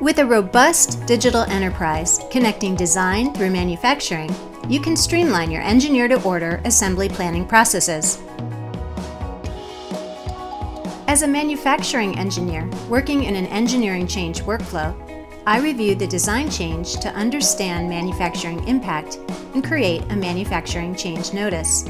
With a robust digital enterprise connecting design through manufacturing, you can streamline your engineer-to-order assembly planning processes. As a manufacturing engineer working in an engineering change workflow, I review the design change to understand manufacturing impact and create a manufacturing change notice.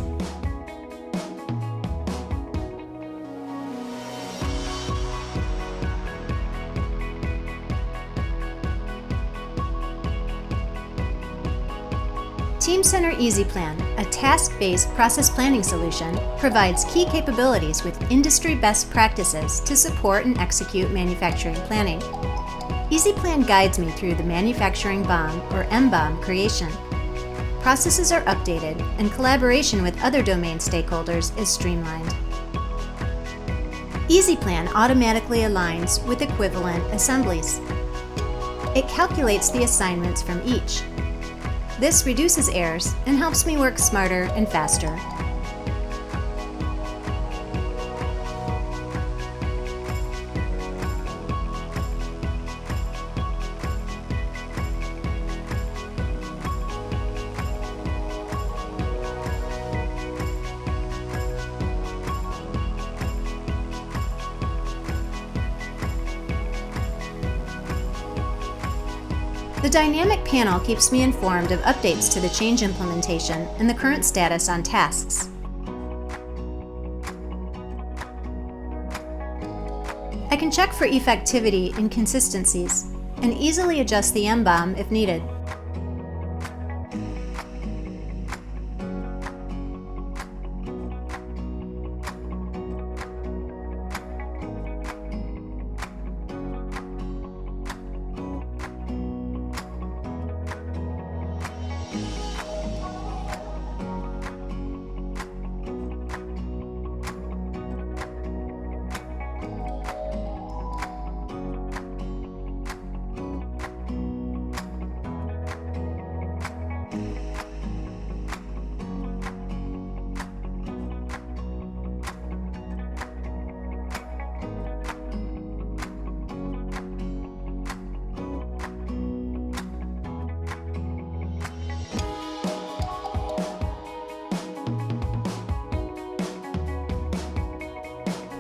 Teamcenter Easy Plan, a task-based process planning solution, provides key capabilities with industry best practices to support and execute manufacturing planning. Easy Plan guides me through the manufacturing BOM or MBOM creation. Processes are updated and collaboration with other domain stakeholders is streamlined. Easy Plan automatically aligns with equivalent assemblies. It calculates the assignments from each. This reduces errors and helps me work smarter and faster. The dynamic panel keeps me informed of updates to the change implementation and the current status on tasks. I can check for effectivity and consistencies and easily adjust the MBOM if needed.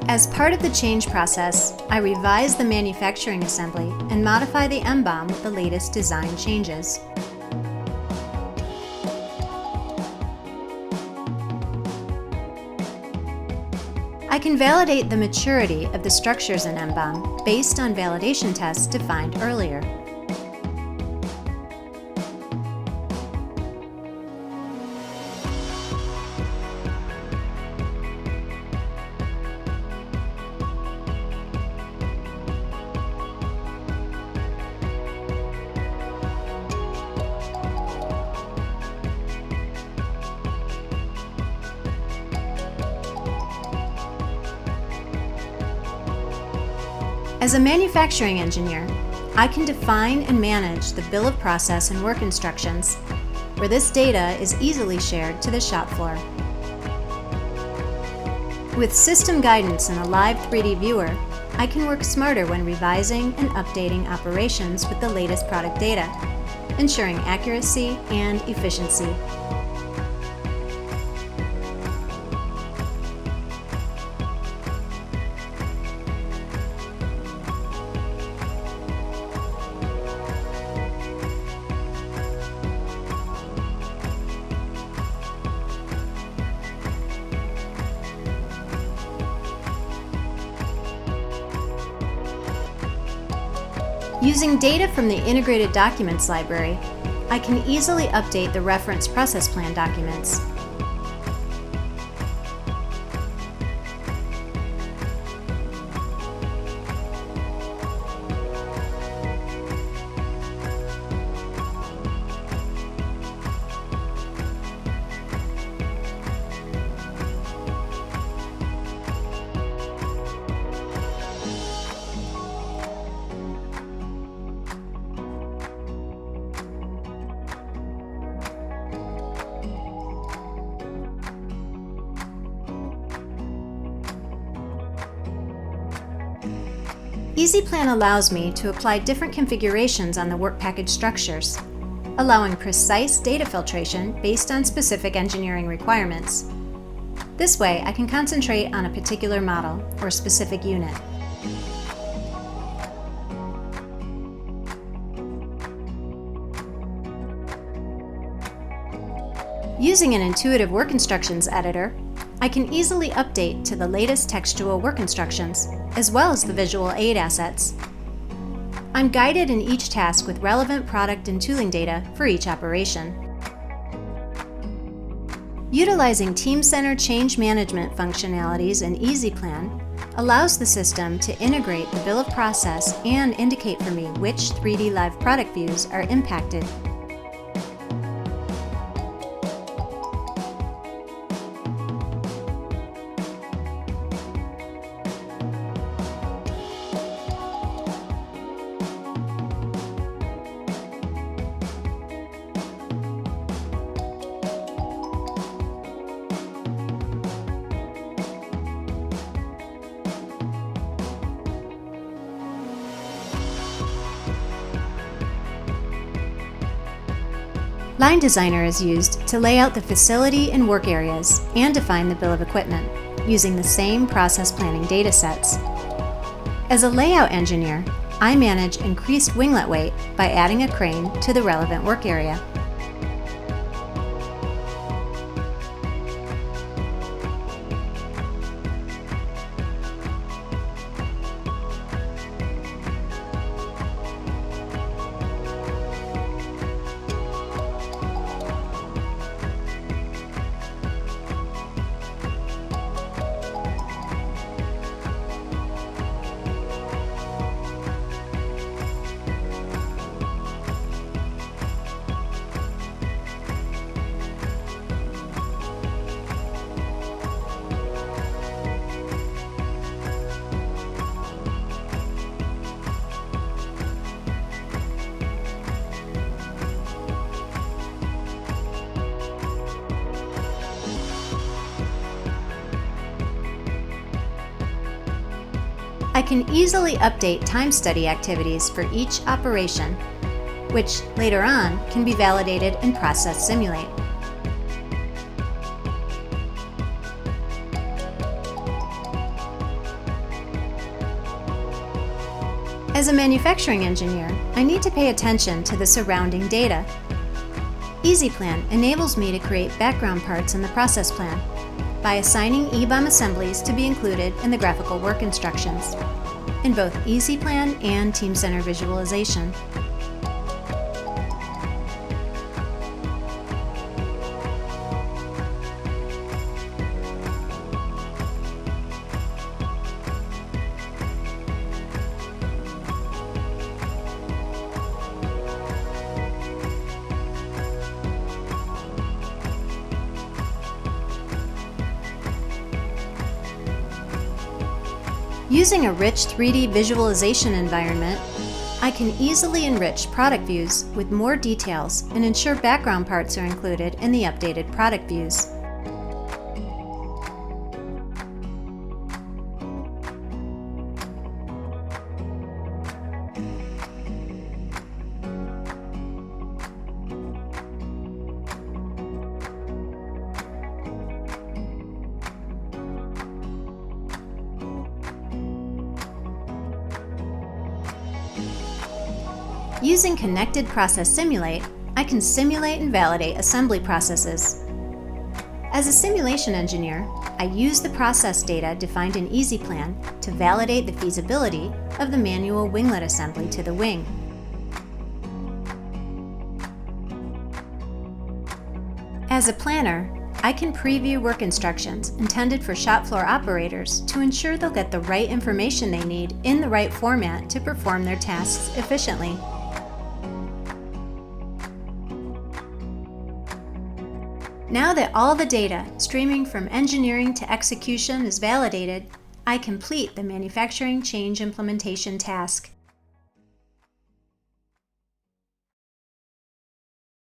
As part of the change process, I revise the manufacturing assembly and modify the MBOM with the latest design changes. I can validate the maturity of the structures in MBOM based on validation tests defined earlier. As a manufacturing engineer, I can define and manage the bill of process and work instructions, where this data is easily shared to the shop floor. With system guidance and a live 3D viewer, I can work smarter when revising and updating operations with the latest product data, ensuring accuracy and efficiency. Using data from the Integrated Documents Library, I can easily update the reference process plan documents. Easy Plan allows me to apply different configurations on the work package structures, allowing precise data filtration based on specific engineering requirements. This way, I can concentrate on a particular model or specific unit. Using an intuitive work instructions editor, I can easily update to the latest textual work instructions, as well as the visual aid assets. I'm guided in each task with relevant product and tooling data for each operation. Utilizing Teamcenter change management functionalities in Easy Plan allows the system to integrate the bill of process and indicate for me which 3D live product views are impacted. Line Designer is used to lay out the facility and work areas and define the bill of equipment, using the same process planning datasets. As a layout engineer, I manage increased winglet weight by adding a crane to the relevant work area. I can easily update time study activities for each operation, which later on can be validated in Process Simulate. As a manufacturing engineer, I need to pay attention to the surrounding data. Easy Plan enables me to create background parts in the process plan by assigning EBOM assemblies to be included in the graphical work instructions in both Easy Plan and Teamcenter Visualization. Using a rich 3D visualization environment, I can easily enrich product views with more details and ensure background parts are included in the updated product views. Using Connected Process Simulate, I can simulate and validate assembly processes. As a simulation engineer, I use the process data defined in Easy Plan to validate the feasibility of the manual winglet assembly to the wing. As a planner, I can preview work instructions intended for shop floor operators to ensure they'll get the right information they need in the right format to perform their tasks efficiently. Now that all the data streaming from engineering to execution is validated, I complete the manufacturing change implementation task.